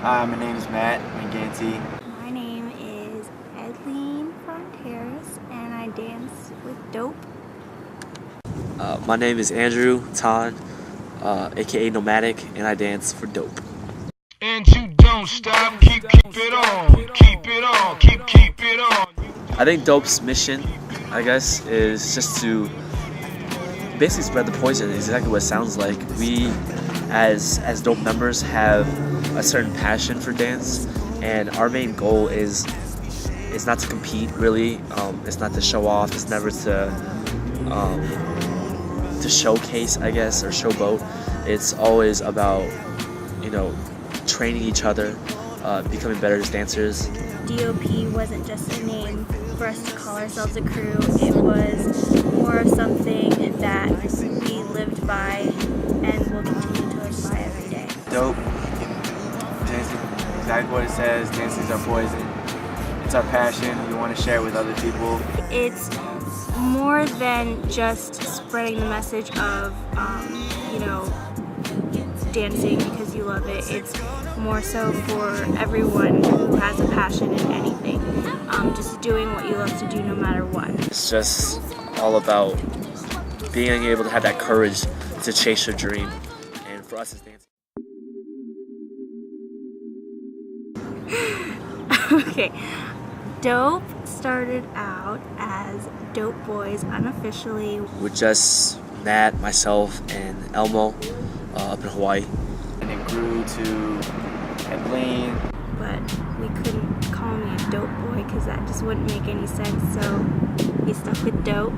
Hi, my name is Matt Manganti. My name is Edleen Fronteras and I dance with DOP. My name is Andrew Ton, aka Nomadic, and I dance for DOP. And you don't stop, keep it on, keep it on, keep it on. I think DOP's mission, I guess, is just to basically spread the poison. Is exactly what it sounds like. We, as DOP members, have a certain passion for dance, and our main goal is not to compete. Really, it's not to show off. It's never to showcase, I guess, or showboat. It's always about, training each other, becoming better as dancers. DOP wasn't just a name for us to call ourselves a crew. It was more of something that we lived by and will continue to live by every day. DOP. Dancing, exactly what it says. Dancing is our poison. It's our passion. We want to share it with other people. It's more than just spreading the message of, dancing because you love it. It's more so for everyone who has a passion in anything. Just doing what you love to do no matter what. It's just all about being able to have that courage to chase your dream. And for us as dancers. Okay. DOP started out as Dope Boys unofficially. With just Nat, myself, and Elmo up in Hawaii. And it grew to Edleen. But we couldn't call me a dope boy because that just wouldn't make any sense, so we stuck with DOP.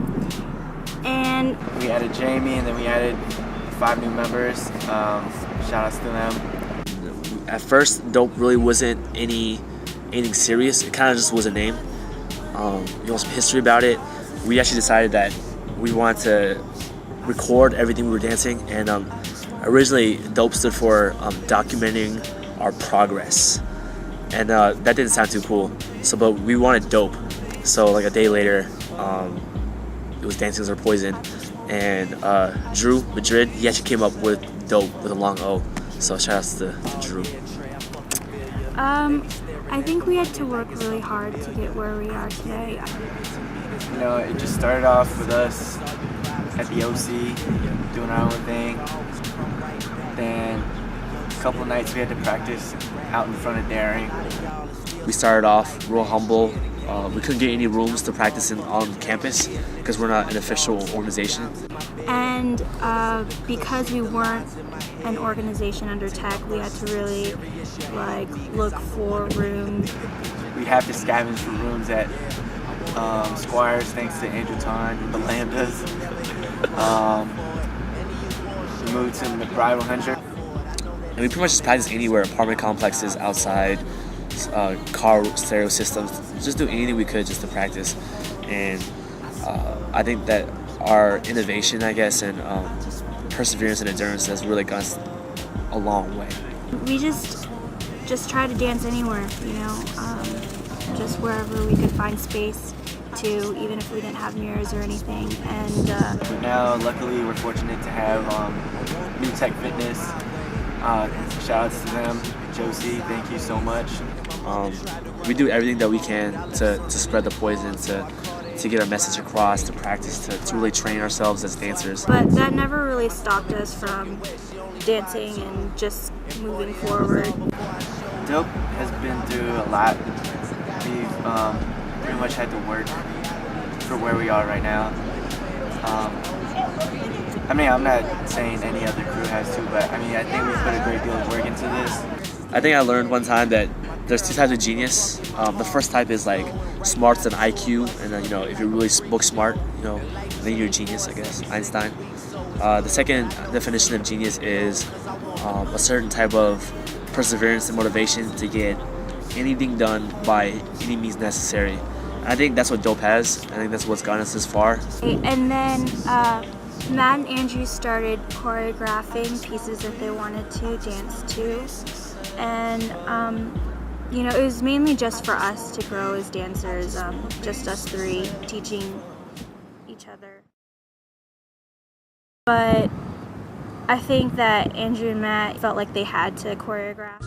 And We added Jamie, and then we added 5 new members. Shout outs to them. At first, DOP really wasn't anything serious. It kind of just was a name. Some history about it. We actually decided that we wanted to record everything we were dancing, and originally DOP stood for documenting our progress, and that didn't sound too cool. But we wanted DOP. So like a day later, it was Dancing is Our Poison, and Drew Madrid, he actually came up with DOP with a long O. So shout outs to Drew. I think we had to work really hard to get where we are today. It just started off with us at the OC doing our own thing. Then a couple of nights we had to practice out in front of Daring. We started off real humble. We couldn't get any rooms to practice on campus because we're not an official organization. And because we weren't an organization under tech, we had to really look for rooms. We have to scavenge for rooms at Squires, thanks to Andrew Ton, the Lambdas. We moved to McBride 100. And we pretty much just practice anywhere, apartment complexes, outside, car stereo systems, just do anything we could just to practice. And I think that our innovation, I guess, and perseverance and endurance has really gone a long way. We just try to dance anywhere, just wherever we could find space to, even if we didn't have mirrors or anything. And now, luckily, we're fortunate to have New Tech Fitness. Shout outs to them. Josie, thank you so much. We do everything that we can to spread the poison, to get our message across, to practice, to really train ourselves as dancers. But that never really stopped us from dancing and just moving forward. DOP has been through a lot. We've pretty much had to work for where we are right now. I'm not saying any other crew has to, but I think we put a great deal of work into this. I think I learned one time that there's 2 types of genius. The first type is like smarts and IQ, and then, if you're really book smart, then you're a genius, I guess, Einstein. The second definition of genius is a certain type of perseverance and motivation to get anything done by any means necessary. I think that's what DOP has. I think that's what's gotten us this far. And then Matt and Andrew started choreographing pieces that they wanted to dance to. And, it was mainly just for us to grow as dancers, just us 3 teaching each other. But I think that Andrew and Matt felt like they had to choreograph.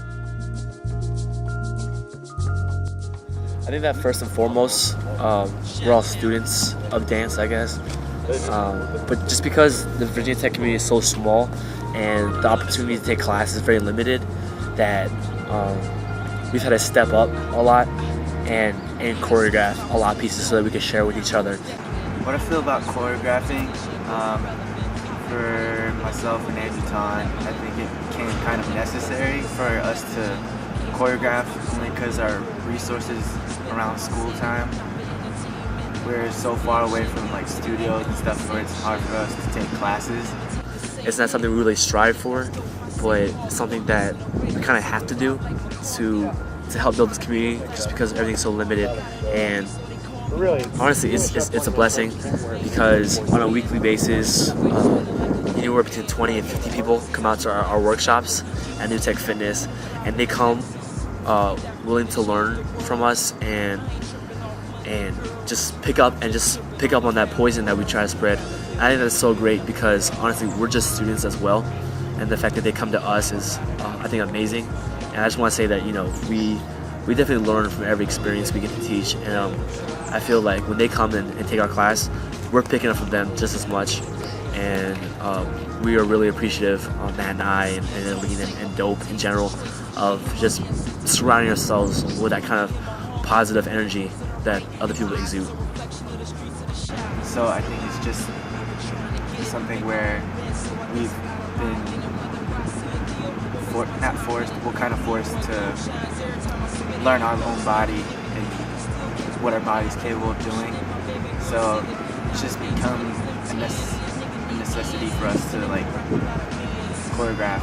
I think that first and foremost, we're all students of dance, I guess. But just because the Virginia Tech community is so small and the opportunity to take classes is very limited, that we've had to step up a lot and choreograph a lot of pieces so that we can share with each other. What I feel about choreographing, for myself and Andrew Ton, I think it became kind of necessary for us to choreograph, only because our resources around school time, we're so far away from like studios and stuff where it's hard for us to take classes. It's not something we really strive for, but it's something that we kind of have to do to help build this community, just because everything's so limited. And honestly, it's a blessing, because on a weekly basis, anywhere between 20 and 50 people come out to our workshops at New Tech Fitness, and they come willing to learn from us and just pick up on that poison that we try to spread. I think that's so great, because honestly, we're just students as well, and the fact that they come to us is I think amazing. And I just want to say that, you know, we definitely learn from every experience we get to teach, and I feel like when they come in and take our class, we're picking up from them just as much. And we are really appreciative, Matt and I, and Aline and DOP in general, of just surrounding ourselves with that kind of positive energy that other people exude. So I think it's just something where we've been kind of forced to learn our own body and what our body's capable of doing. So it's just become a necessity for us to like choreograph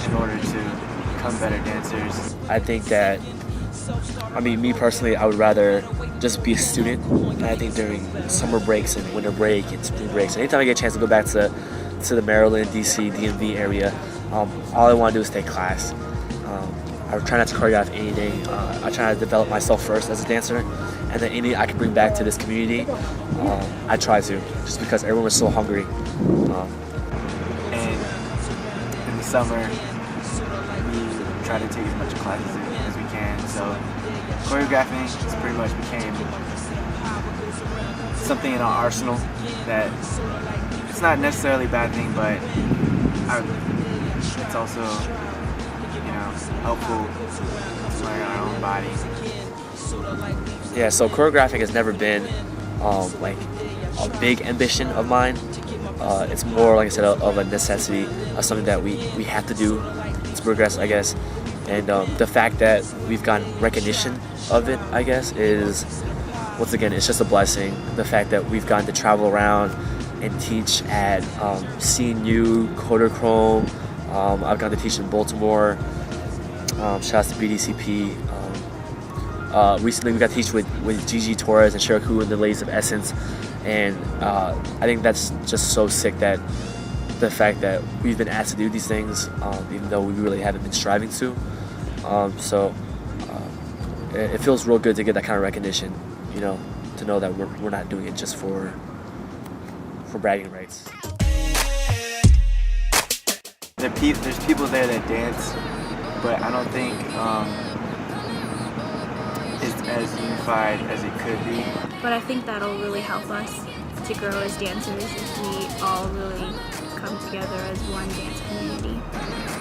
in order to become better dancers. I think that, me personally, I would rather just be a student. And I think during summer breaks and winter break and spring breaks, anytime I get a chance to go back to the Maryland, DC, DMV area, all I want to do is take class. I try not to choreograph anything. I try to develop myself first as a dancer, and then anything I can bring back to this community, I try to, just because everyone was so hungry. And in the summer, we try to take as much classes as we can. So choreographing has pretty much became something in our arsenal that it's not necessarily a bad thing, but it's also, helpful to learn our own body. Yeah, so choreographing has never been like a big ambition of mine. It's more, like I said, of a necessity, of something that we have to do to progress, I guess. And the fact that we've gotten recognition of it, I guess, is, once again, it's just a blessing. The fact that we've gotten to travel around and teach at CNU, Kodachrome. I've gotten to teach in Baltimore. Shout out to BDCP. Recently we got to teach with Gigi Torres and Shiraku and the ladies of Essence, and I think that's just so sick, that the fact that we've been asked to do these things, even though we really haven't been striving to. It feels real good to get that kind of recognition, to know that we're not doing it just for bragging rights. There's people there that dance, but I don't think it's as unified as it could be. But I think that'll really help us to grow as dancers if we all really come together as one dance community.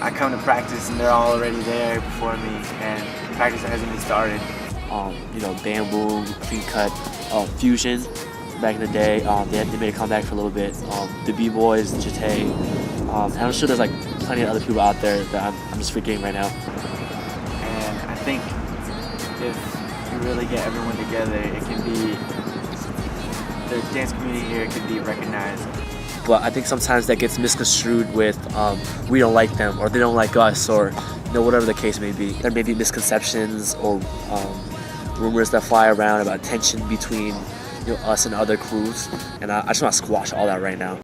I come to practice and they're all already there before me, and practice hasn't even started. Bamboo, Clean Cut, Fusion, back in the day, they made a comeback for a little bit. The B-Boys, Jete, and I'm sure there's like plenty of other people out there that I'm just forgetting right now. And I think if you really get everyone together, it can be, the dance community here can be recognized. But I think sometimes that gets misconstrued with we don't like them, or they don't like us, or whatever the case may be. There may be misconceptions or rumors that fly around about tension between us and other crews, and I just want to squash all that right now.